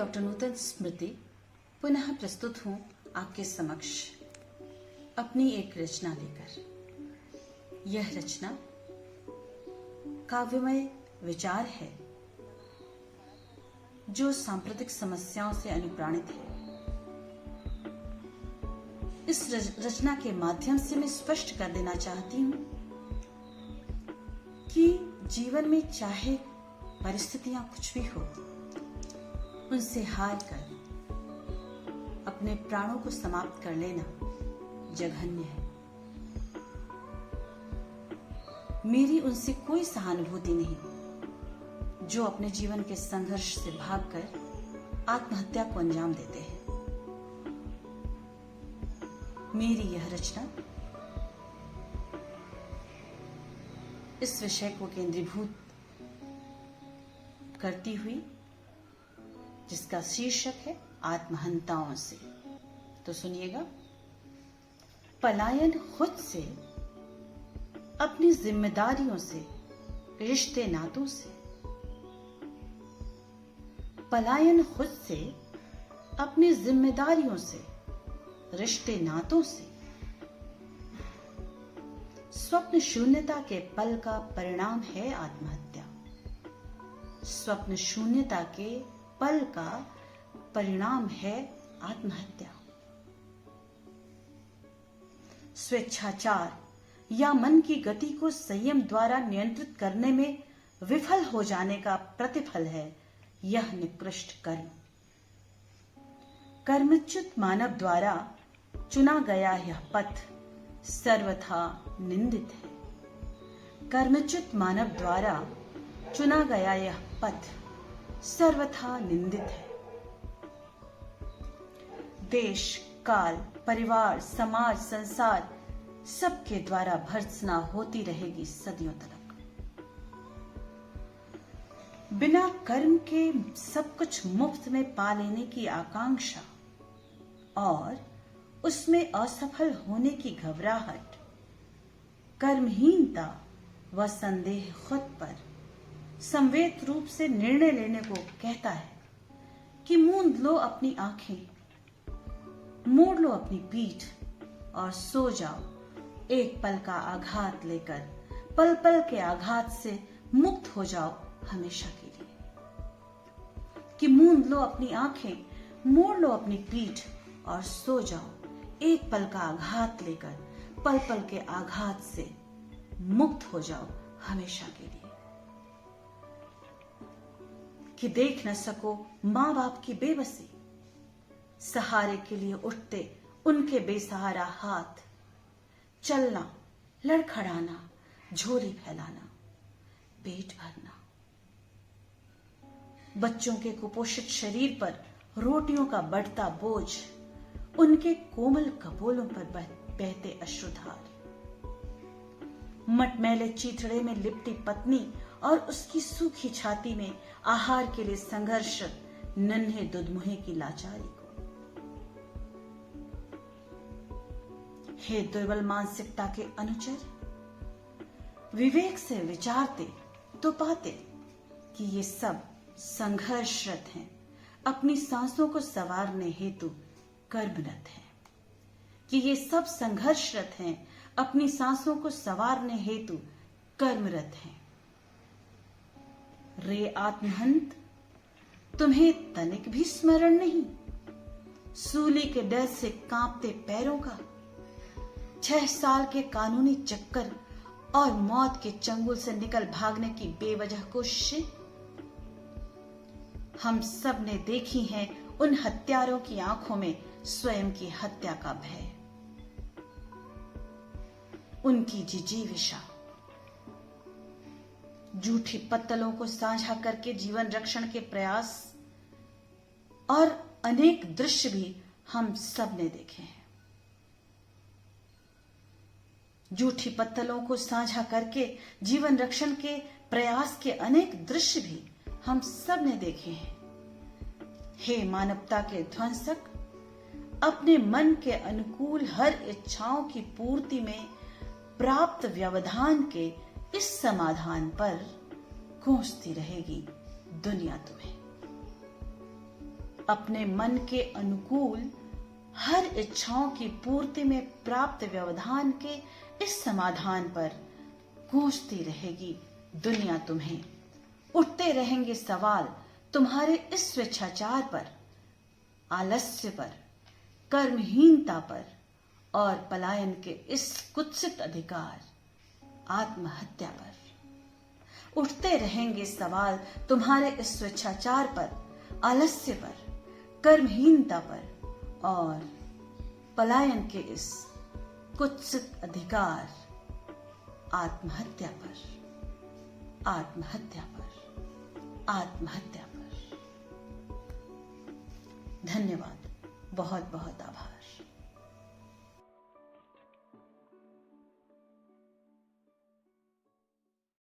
Doctor नूतन स्मृति पुनः प्रस्तुत हूं आपके समक्ष अपनी एक रचना लेकर। यह रचना काव्यमय विचार है जो सांप्रतिक समस्याओं से अनुप्राणित है। इस रचना के माध्यम से मैं स्पष्ट कर देना चाहती हूं कि जीवन में चाहे परिस्थितियां कुछ भी हो, उनसे हार कर अपने प्राणों को समाप्त कर लेना जघन्य है। मेरी उनसे कोई सहानुभूति नहीं जो अपने जीवन के संघर्ष से भागकर आत्महत्या को अंजाम देते हैं। मेरी यह रचना इस विषय को केंद्रीभूत करती हुई, जिसका शीर्षक है आत्महंताओं से। तो सुनिएगा। पलायन खुद से, अपनी जिम्मेदारियों से, रिश्ते नातों से। पलायन खुद से, अपनी जिम्मेदारियों से, रिश्ते नातों से। स्वप्न शून्यता के पल का परिणाम है आत्महत्या। स्वप्न शून्यता के पल का परिणाम है आत्महत्या। स्वेच्छाचार या मन की गति को संयम द्वारा नियंत्रित करने में विफल हो जाने का प्रतिफल है यह निकृष्ट कर्म। कर्मच्युत मानव द्वारा चुना गया यह पथ सर्वथा निंदित है। कर्मच्युत मानव द्वारा चुना गया यह पथ सर्वथा निंदित है। देश, काल, परिवार, समाज, संसार सबके द्वारा भर्त्सना होती रहेगी सदियों तक। बिना कर्म के सब कुछ मुफ्त में पा लेने की आकांक्षा और उसमें असफल होने की घबराहट, कर्महीनता व संदेह खुद पर संवेद रूप से निर्णय लेने को कहता है कि मूंद लो अपनी आंखें, मोड़ लो अपनी पीठ और सो जाओ एक पल का आघात लेकर। पल पल के आघात से मुक्त हो जाओ हमेशा के लिए। कि मूंद लो अपनी आंखें, मोड़ लो अपनी पीठ और सो जाओ एक पल का आघात लेकर। पल पल के आघात से मुक्त हो जाओ हमेशा के लिए। कि देख न सको मां बाप की बेबसी, सहारे के लिए उठते उनके बेसहारा हाथ। चलना, लड़खड़ाना, झोली फैलाना, पेट भरना। बच्चों के कुपोषित शरीर पर रोटियों का बढ़ता बोझ, उनके कोमल कपोलों पर बहते अश्रुधार। मटमैले चीथड़े में लिपटी पत्नी और उसकी सूखी छाती में आहार के लिए संघर्षरत नन्हे दुधमुहे की लाचारी को। हे दुर्बल मानसिकता के अनुचर, विवेक से विचारते तो पाते कि ये सब संघर्षरत हैं, अपनी सांसों को संवारने हेतु कर्मरत हैं। कि ये सब संघर्षरत हैं, अपनी सांसों को संवारने हेतु कर्मरत हैं। रे आत्महंत, तुम्हें तनिक भी स्मरण नहीं सूली के डर से कांपते पैरों का, 6 साल के कानूनी चक्कर और मौत के चंगुल से निकल भागने की बेवजह कोशिशें। हम सब ने देखी हैं उन हत्यारों की आंखों में स्वयं की हत्या का भय, उनकी जिजीविषा। झूठी पत्तलों को साझा करके जीवन रक्षण के प्रयास और अनेक दृश्य भी हम सब ने देखे हैं। झूठी पत्तलों को साझा करके जीवन रक्षण के प्रयास के अनेक दृश्य भी हम सब ने देखे हैं। हे मानवता के ध्वंसक, अपने मन के अनुकूल हर इच्छाओं की पूर्ति में प्राप्त व्यवधान के इस समाधान पर कोसती रहेगी दुनिया तुम्हें। अपने मन के अनुकूल हर इच्छाओं की पूर्ति में प्राप्त व्यवधान के इस समाधान पर गूंजती रहेगी दुनिया तुम्हें। उठते रहेंगे सवाल तुम्हारे इस स्वेच्छाचार पर, आलस्य पर, कर्महीनता पर और पलायन के इस कुत्सित अधिकार, आत्महत्या पर। उठते रहेंगे सवाल तुम्हारे इस स्वेच्छाचार पर, आलस्य पर, कर्महीनता पर और पलायन के इस कुत्सित अधिकार, आत्महत्या पर, आत्महत्या पर, आत्महत्या पर। धन्यवाद, बहुत बहुत आभार।